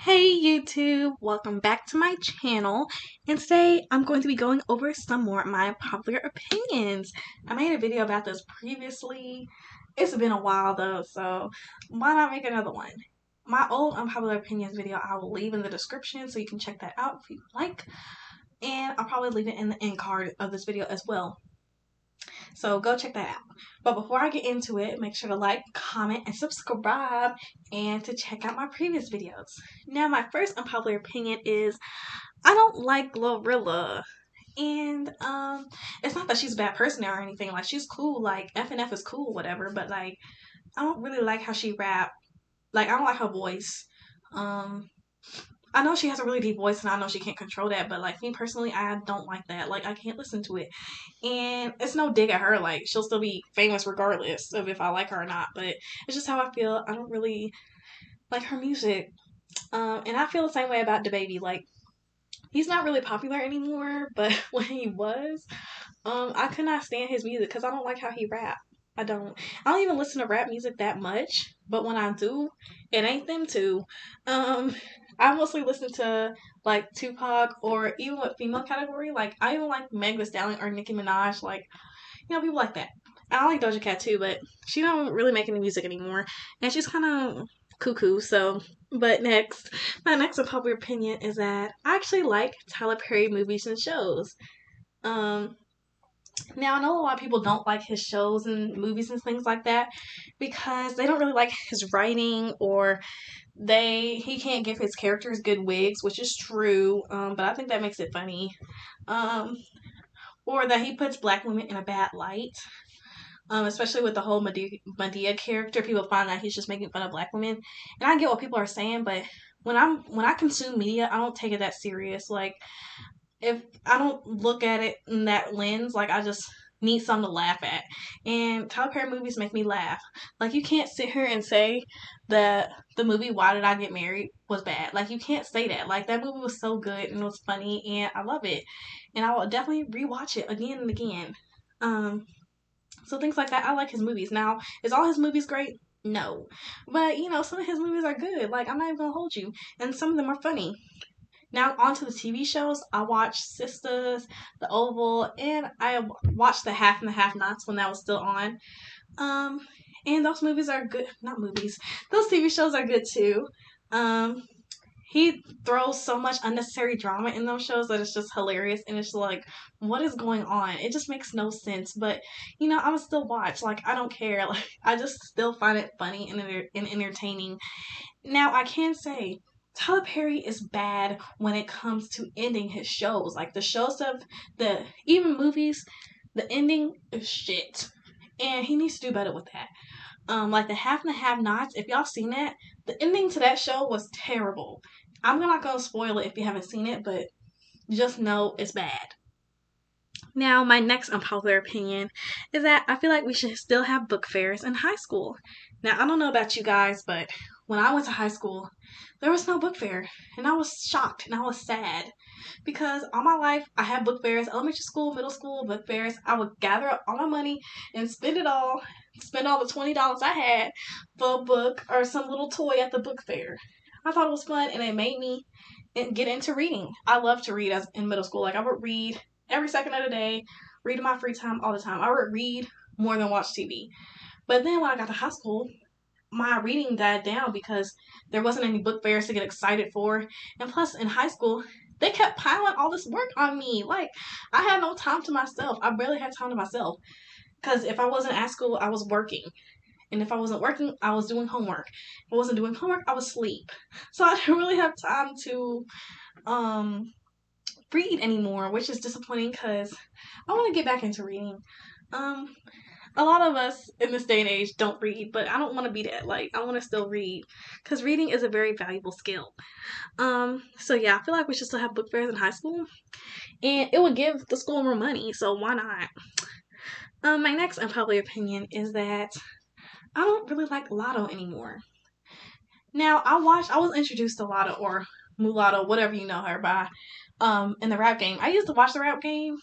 Hey YouTube, welcome back to my channel, and today I'm going to be going over some more of my popular opinions. I made a video about this previously. It's been a while though, so why not make another one? My old unpopular opinions video I will leave in the description so you can check that out if you like, and I'll probably leave it in the end card of this video as well. So go check that out. But before I get into it, make sure to like, comment, and subscribe, and to check out my previous videos. Now, my first unpopular opinion is I don't like Glorilla. And it's not that she's a bad person or anything. Like, she's cool. Like, FNF is cool, whatever. But like, I don't really like how she rap. Like, I don't like her voice. I know she has a really deep voice, and I know she can't control that. But like me personally, I don't like that. Like, I can't listen to it. And it's no dig at her. Like, she'll still be famous regardless of if I like her or not. But it's just how I feel. I don't really like her music. And I feel the same way about DaBaby. Like, he's not really popular anymore, but when he was, I could not stand his music because I don't like how he rap. I don't even listen to rap music that much, but when I do, it ain't them two. Um, I mostly listen to like Tupac, or even with female category, like I even like Meg Thee Stallion or Nicki Minaj, like, people like that. I like Doja Cat too, but she don't really make any music anymore, and she's kind of cuckoo. So, but my next unpopular opinion is that I actually like Tyler Perry movies and shows. Um, Now I know a lot of people don't like his shows and movies and things like that because they don't really like his writing, or he can't give his characters good wigs, which is true. But I think that makes it funny. Um, or that he puts black women in a bad light. Especially with the whole Medea character, people find that he's just making fun of black women, and I get what people are saying, but when I consume media, I don't take it that serious. Like, if I don't look at it in that lens, like, I just need something to laugh at. And Tyler Perry movies make me laugh. Like, you can't sit here and say that the movie Why Did I Get Married was bad. Like, you can't say that. Like, that movie was so good and it was funny and I love it. And I will definitely rewatch it again and again. So things like that. I like his movies. Now, is all his movies great? No. But, some of his movies are good. Like, I'm not even gonna hold you. And some of them are funny. Now, on to the TV shows. I watched Sisters, The Oval, and I watched The Half and the Half Nots when that was still on. Um, and those movies are good. Not movies. Those TV shows are good too. Um, he throws so much unnecessary drama in those shows that it's just hilarious, and it's like, what is going on? It just makes no sense. But I would still watch. Like, I don't care. Like, I just still find it funny and entertaining. Now, I can say Tyler Perry is bad when it comes to ending his shows. Like, the show stuff, even movies, the ending is shit. And he needs to do better with that. Like the Half and the Half Nots, if y'all seen that, the ending to that show was terrible. I'm not gonna spoil it if you haven't seen it, but just know it's bad. Now, my next unpopular opinion is that I feel like we should still have book fairs in high school. Now, I don't know about you guys, but when I went to high school, there was no book fair, and I was shocked and I was sad because all my life I had book fairs, elementary school, middle school, book fairs. I would gather up all my money and spend all the $20 I had for a book or some little toy at the book fair. I thought it was fun, and it made me get into reading. I loved to read as in middle school. Like, I would read every second of the day, read in my free time all the time. I would read more than watch TV. But then when I got to high school, my reading died down because there wasn't any book fairs to get excited for. And plus, in high school, they kept piling all this work on me. Like, I had no time to myself. I barely had time to myself. Because if I wasn't at school, I was working. And if I wasn't working, I was doing homework. If I wasn't doing homework, I would sleep. So I didn't really have time to read anymore, which is disappointing because I want to get back into reading. A lot of us in this day and age don't read, but I don't want to be that. Like, I want to still read because reading is a very valuable skill. So yeah, I feel like we should still have book fairs in high school, and it would give the school more money. So why not? My next unpopular opinion is that I don't really like Lotto anymore. Now, I was introduced to Lotto, or Mulatto, whatever you know her by, in the rap game. I used to watch the rap game.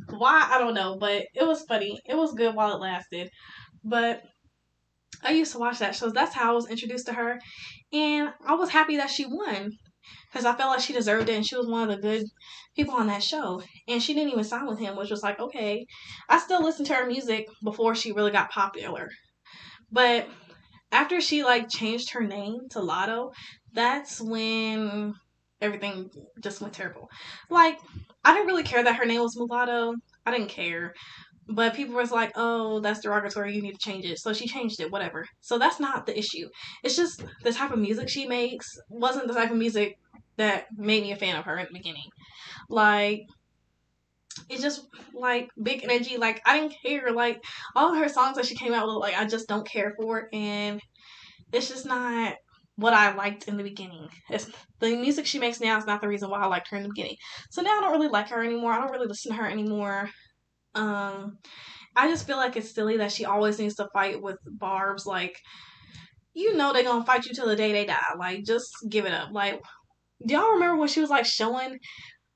Why? I don't know, but it was funny. It was good while it lasted. But I used to watch that show. That's how I was introduced to her. And I was happy that she won because I felt like she deserved it and she was one of the good people on that show. And she didn't even sign with him, which was like, okay. I still listened to her music before she really got popular. But after she like changed her name to Lotto, that's when everything just went terrible. Like, I didn't really care that her name was Mulatto. I didn't care. But people was like, oh, that's derogatory, you need to change it. So she changed it, whatever. So that's not the issue. It's just the type of music she makes wasn't the type of music that made me a fan of her in the beginning. Like, it's just like big energy. Like, I didn't care. Like, all of her songs that she came out with, like, I just don't care for it. And it's just not what I liked in the beginning. It's the music she makes now is not the reason why I liked her in the beginning. So now I don't really like her anymore. I don't really listen to her anymore. I just feel like it's silly that she always needs to fight with Barb's. Like, you know they're gonna fight you till the day they die. Like, just give it up. Like, do y'all remember when she was like showing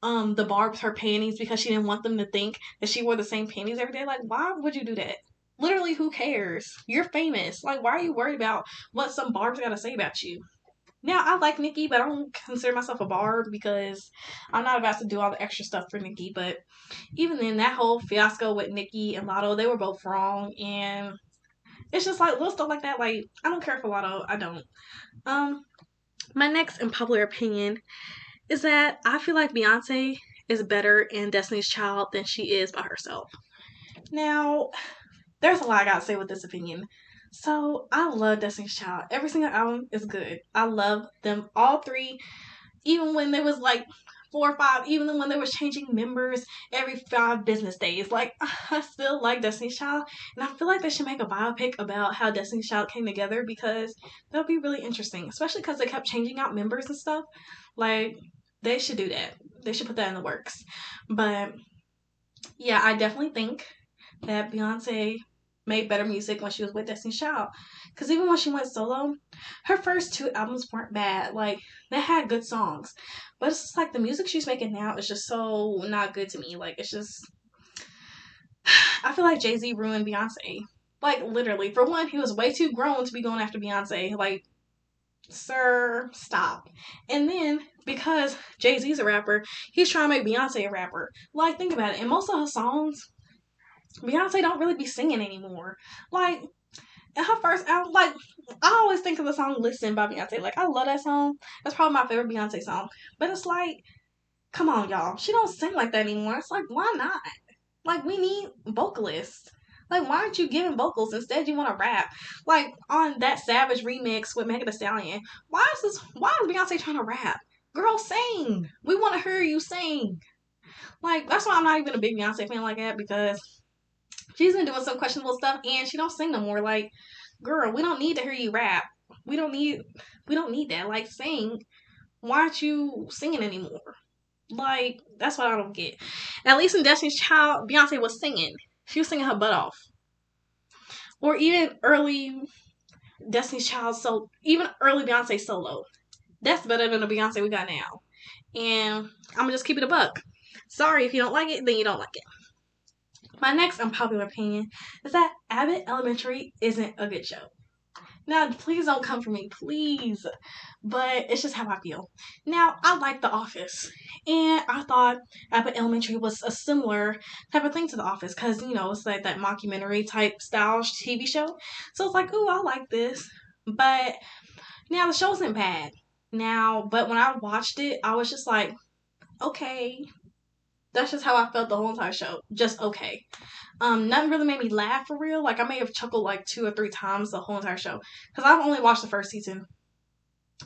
the Barb's her panties because she didn't want them to think that she wore the same panties every day? Like, why would you do that? Literally, who cares? You're famous. Like, why are you worried about what some Barb's gotta say about you? Now, I like Nikki, but I don't consider myself a Barb because I'm not about to do all the extra stuff for Nikki. But even then, that whole fiasco with Nikki and Lotto, they were both wrong. And it's just like little stuff like that. Like, I don't care for Lotto. I don't. Um, my next unpopular opinion is that I feel like Beyonce is better in Destiny's Child than she is by herself. Now, there's a lot I gotta say with this opinion. So, I love Destiny's Child. Every single album is good. I love them all three, even when there was like 4 or 5, even when they was changing members every 5 business days. Like, I still like Destiny's Child, and I feel like they should make a biopic about how Destiny's Child came together because that would be really interesting, especially because they kept changing out members and stuff. Like, they should do that. They should put that in the works. But yeah, I definitely think that Beyonce made better music when she was with Destiny's Child. Because even when she went solo, her first 2 albums weren't bad. Like, they had good songs. But it's just like the music she's making now is just so not good to me. Like, it's just. I feel like Jay-Z ruined Beyonce. Like, literally. For one, he was way too grown to be going after Beyonce. Like, sir, stop. And then, because Jay-Z's a rapper, he's trying to make Beyonce a rapper. Like, think about it. In most of her songs, Beyonce don't really be singing anymore. Like, in her first album, like, I always think of the song Listen by Beyonce. Like, I love that song. That's probably my favorite Beyonce song. But it's like, come on, y'all. She don't sing like that anymore. It's like, why not? Like, we need vocalists. Like, why aren't you giving vocals? Instead, you want to rap. Like, on that Savage remix with Megan Thee Stallion. Why is Beyonce trying to rap? Girl, sing. We want to hear you sing. Like, that's why I'm not even a big Beyonce fan like that, because she's been doing some questionable stuff and she don't sing no more. Like, girl, we don't need to hear you rap. We don't need that. Like, sing. Why aren't you singing anymore? Like, that's what I don't get. At least in Destiny's Child, Beyonce was singing. She was singing her butt off. Or even early Destiny's Child, so even early Beyonce solo. That's better than the Beyonce we got now. And I'm gonna just keep it a buck. Sorry, if you don't like it, then you don't like it. My next unpopular opinion is that Abbott Elementary isn't a good show. Now, please don't come for me, please. But it's just how I feel. Now, I like The Office. And I thought Abbott Elementary was a similar type of thing to The Office. Because, you know, it's like that mockumentary type style TV show. So it's like, ooh, I like this. But now the show isn't bad. But when I watched it, I was just like, okay. That's just how I felt the whole entire show. Just okay. Nothing really made me laugh for real. Like, I may have chuckled like 2 or 3 times the whole entire show. Because I've only watched the first season.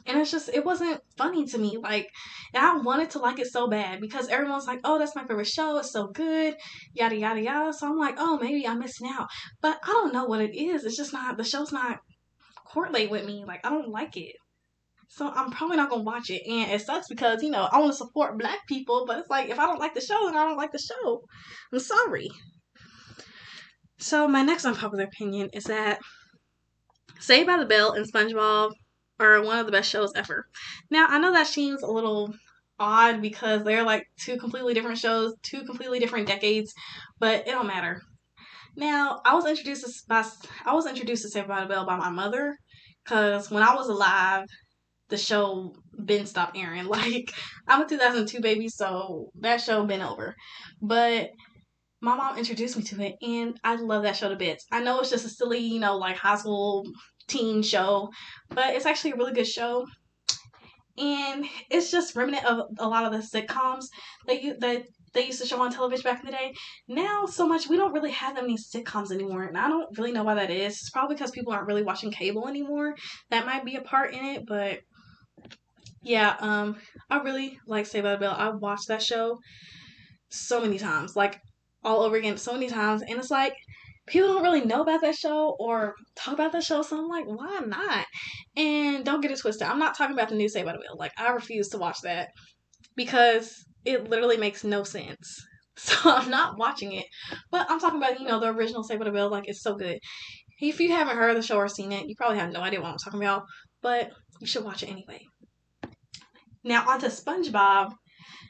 And it wasn't funny to me. Like, and I wanted to like it so bad. Because everyone's like, oh, that's my favorite show. It's so good. Yada, yada, yada. So I'm like, oh, maybe I'm missing out. But I don't know what it is. It's just not, the show's not correlate with me. Like, I don't like it. So I'm probably not going to watch it. And it sucks because, you know, I want to support black people. But it's like, if I don't like the show, then I don't like the show. I'm sorry. So my next unpopular opinion is that Saved by the Bell and SpongeBob are one of the best shows ever. Now, I know that seems a little odd because they're like 2 completely different shows, 2 completely different decades. But it don't matter. Now, I was introduced to Saved by the Bell by my mother, because when I was alive, the show been stopped airing. Like, I'm a 2002 baby, so that show been over. But my mom introduced me to it, and I love that show to bits. I know it's just a silly, like high school teen show, but it's actually a really good show. And it's just remnant of a lot of the sitcoms that they used to show on television back in the day. Now, so much we don't really have that many sitcoms anymore, and I don't really know why that is. It's probably because people aren't really watching cable anymore. That might be a part in it, but yeah, I really like Saved by the Bell. I watched that show so many times, like all over again, so many times, and it's like people don't really know about that show or talk about that show, so I'm like, why not? And don't get it twisted, I'm not talking about the new Saved by the Bell. Like, I refuse to watch that because it literally makes no sense. So I'm not watching it. But I'm talking about, the original Saved by the Bell. Like, it's so good. If you haven't heard of the show or seen it, you probably have no idea what I'm talking about. But you should watch it anyway. Now, on to SpongeBob.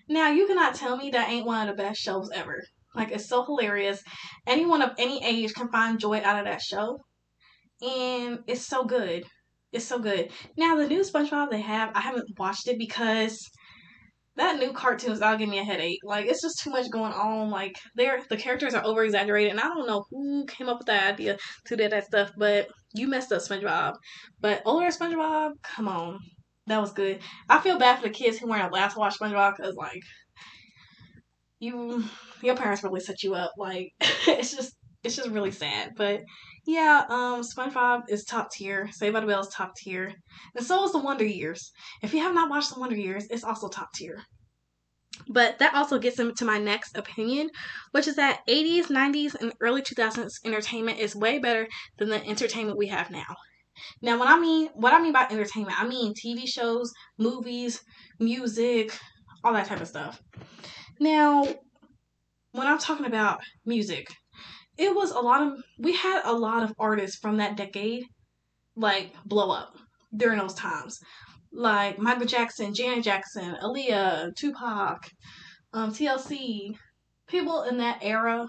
Now, you cannot tell me that ain't one of the best shows ever. Like, it's so hilarious. Anyone of any age can find joy out of that show. And it's so good. It's so good. Now, the new SpongeBob they have, I haven't watched it because that new cartoon is that'll give me a headache. Like, it's just too much going on. Like, the characters are over exaggerated, and I don't know who came up with that idea to do that stuff. But you messed up, SpongeBob. But older SpongeBob, come on, that was good. I feel bad for the kids who weren't allowed to watch SpongeBob because like your parents really set you up. Like, it's just really sad. But yeah, SpongeBob is top tier. Saved by the Bell is top tier, and so is the Wonder Years. If you have not watched the Wonder Years, it's also top tier. But that also gets into my next opinion, which is that 80s, 90s, and early 2000s entertainment is way better than the entertainment we have now. Now, what I mean by entertainment, I mean TV shows, movies, music, all that type of stuff. Now, when I'm talking about music, we had a lot of artists from that decade like blow up during those times. Like Michael Jackson, Janet Jackson, Aaliyah, Tupac, TLC, people in that era,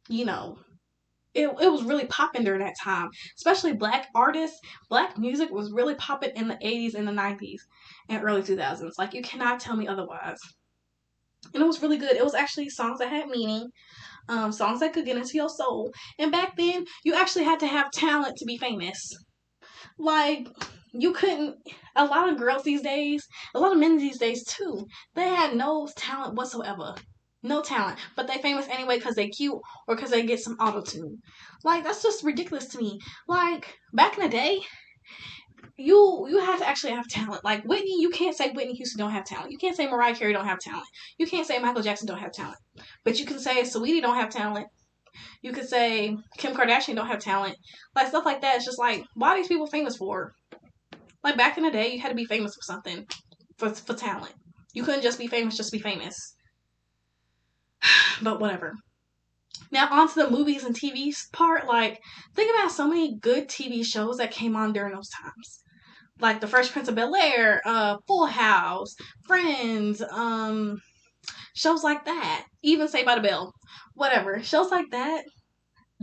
you know, it was really popping during that time. Especially black artists, black music was really popping in the 80s and the 90s and early 2000s. Like, you cannot tell me otherwise. And it was really good. It was actually songs that had meaning, songs that could get into your soul. And back then, you actually had to have talent to be famous. Like, you couldn't, a lot of girls these days, a lot of men these days too, they had no talent whatsoever. No talent. But they famous anyway because they cute or because they get some auto-tune. Like, that's just ridiculous to me. Like, back in the day, you had to actually have talent. Like, Whitney, you can't say Whitney Houston don't have talent. You can't say Mariah Carey don't have talent. You can't say Michael Jackson don't have talent. But you can say Saweetie don't have talent. You could say Kim Kardashian don't have talent. Like, stuff like that. It's just like, why are these people famous for? Like, back in the day, you had to be famous for something. For talent. You couldn't just be famous just to be famous. But whatever. Now, on to the movies and TV part. Like, think about so many good TV shows that came on during those times. Like The Fresh Prince of Bel-Air, Full House, Friends, shows like that. Even Saved by the Bell. Whatever. Shows like that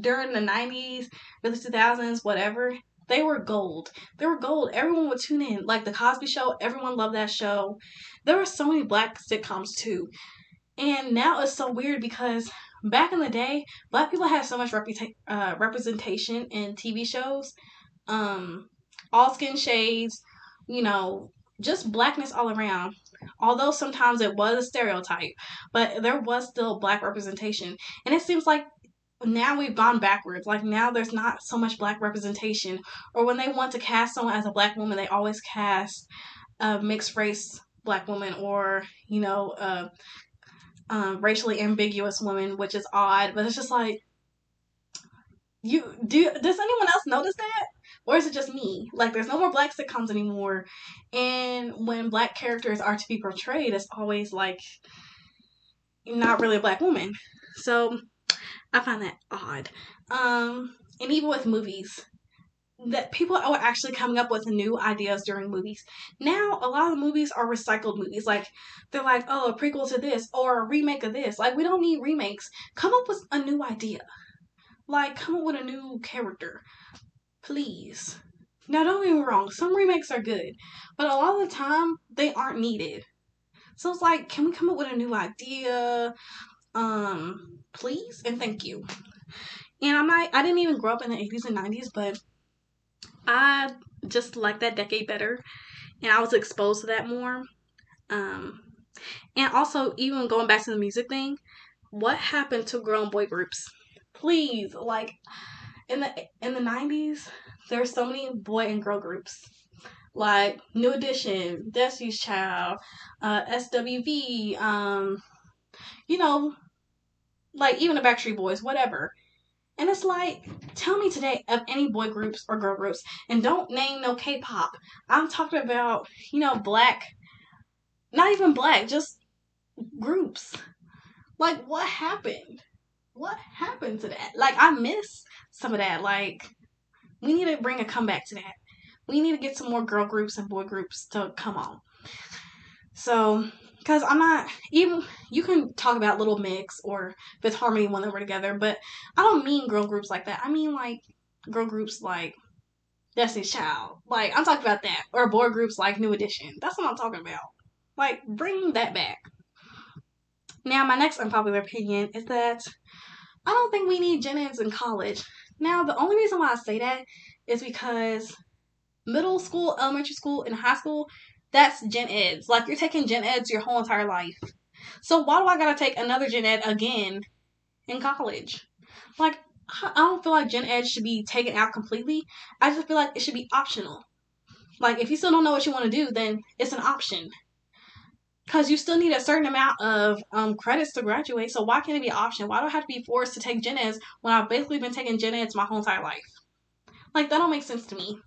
during the 90s, early 2000s, whatever, they were gold. They were gold. Everyone would tune in. Like The Cosby Show, everyone loved that show. There were so many black sitcoms too. And now it's so weird because back in the day, black people had so much representation in TV shows. All skin shades, just blackness all around. Although sometimes it was a stereotype, but there was still black representation. And it seems like now we've gone backwards. Like, now there's not so much black representation. Or when they want to cast someone as a black woman, they always cast a mixed race black woman or, racially ambiguous woman, which is odd. But it's just like, does anyone else notice that? Or is it just me? Like, there's no more black sitcoms anymore. And when black characters are to be portrayed, it's always like not really a black woman. So I find that odd. And even with movies, that people are actually coming up with new ideas during movies. Now, a lot of the movies are recycled movies. Like, they're like, oh, a prequel to this or a remake of this. Like, we don't need remakes. Come up with a new idea. Like, come up with a new character, please. Now, don't get me wrong, some remakes are good, but a lot of the time they aren't needed. So it's like, can we come up with a new idea? Please and thank you. And I didn't even grow up in the 80s and 90s, but I just like that decade better, and I was exposed to that more. Um, and also, even going back to the music thing, what happened to girl boy groups? Please, like in the 90s, there were so many boy and girl groups, like New Edition, Destiny's Child, SWV, you know, like even the Backstreet Boys, whatever. And it's like, tell me today of any boy groups or girl groups, and don't name no K-pop. I'm talking about, black, not even black, just groups. Like, what happened? What happened to that? Like, I miss some of that. Like, we need to bring a comeback to that. We need to get some more girl groups and boy groups to come on. So, because I'm not, even, you can talk about Little Mix or Fifth Harmony when they were together, but I don't mean girl groups like that. I mean, like, girl groups like Destiny's Child. Like, I'm talking about that. Or boy groups like New Edition. That's what I'm talking about. Like, bring that back. Now, my next unpopular opinion is that I don't think we need gen eds in college. Now, the only reason why I say that is because middle school, elementary school, and high school, that's gen eds. Like, you're taking gen eds your whole entire life. So why do I gotta take another gen ed again in college? Like, I don't feel like gen ed should be taken out completely. I just feel like it should be optional. Like, if you still don't know what you want to do, then it's an option. Because you still need a certain amount of credits to graduate, so why can't it be an option? Why do I have to be forced to take gen eds when I've basically been taking gen eds my whole entire life? Like, that don't make sense to me.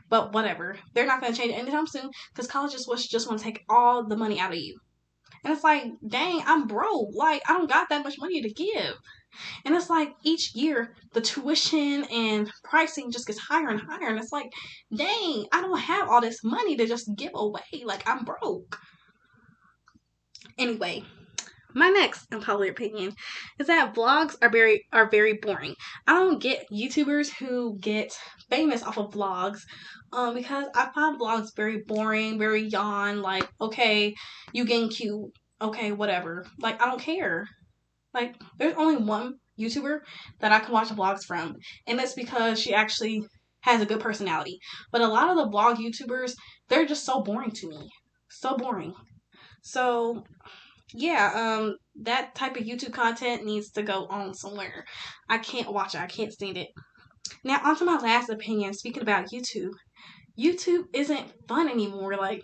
But whatever. They're not going to change it anytime soon because colleges just want to take all the money out of you. And it's like, dang, I'm broke. Like, I don't got that much money to give. And it's like, each year, the tuition and pricing just gets higher and higher. And it's like, dang, I don't have all this money to just give away. Like, I'm broke. Anyway, my next unpopular opinion is that vlogs are very boring. I don't get YouTubers who get famous off of vlogs, because I find vlogs very boring, very yawn. Like, okay, you getting cute, okay, whatever. Like, I don't care. Like, there's only one YouTuber that I can watch vlogs from, and that's because she actually has a good personality. But a lot of the vlog YouTubers, they're just so boring to me, so boring. So yeah, that type of YouTube content needs to go on somewhere. I can't watch it. I can't stand it. Now, on to my last opinion. Speaking about YouTube, YouTube isn't fun anymore. Like,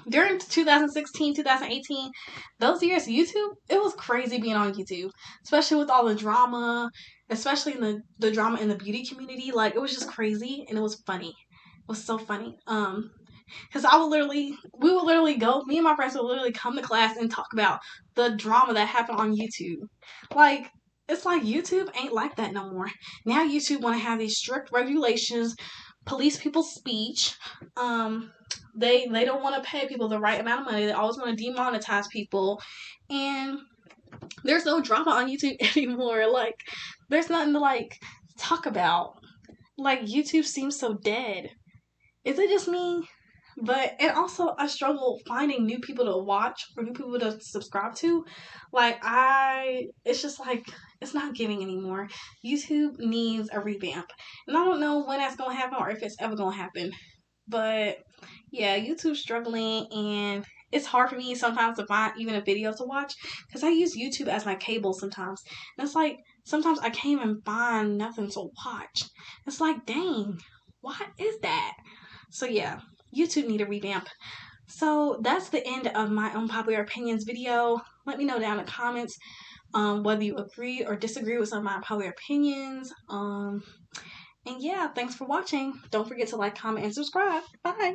during 2016, 2018, those years, YouTube, it was crazy being on YouTube, especially with all the drama, especially in the drama in the beauty community. Like, it was just crazy and it was funny. It was so funny. Because we would literally go, me and my friends would literally come to class and talk about the drama that happened on YouTube. Like, it's like YouTube ain't like that no more. Now YouTube want to have these strict regulations, police people's speech. They don't want to pay people the right amount of money. They always want to demonetize people. And there's no drama on YouTube anymore. Like, there's nothing to, like, talk about. Like, YouTube seems so dead. Is it just me? And also, I struggle finding new people to watch or new people to subscribe to. Like, it's just like, it's not giving anymore. YouTube needs a revamp. And I don't know when that's going to happen or if it's ever going to happen. But, yeah, YouTube's struggling, and it's hard for me sometimes to find even a video to watch because I use YouTube as my cable sometimes. And it's like, sometimes I can't even find nothing to watch. It's like, dang, what is that? So, yeah. YouTube need a revamp. So that's the end of my unpopular opinions video. Let me know down in the comments whether you agree or disagree with some of my unpopular opinions. And yeah, thanks for watching. Don't forget to like, comment, and subscribe. Bye.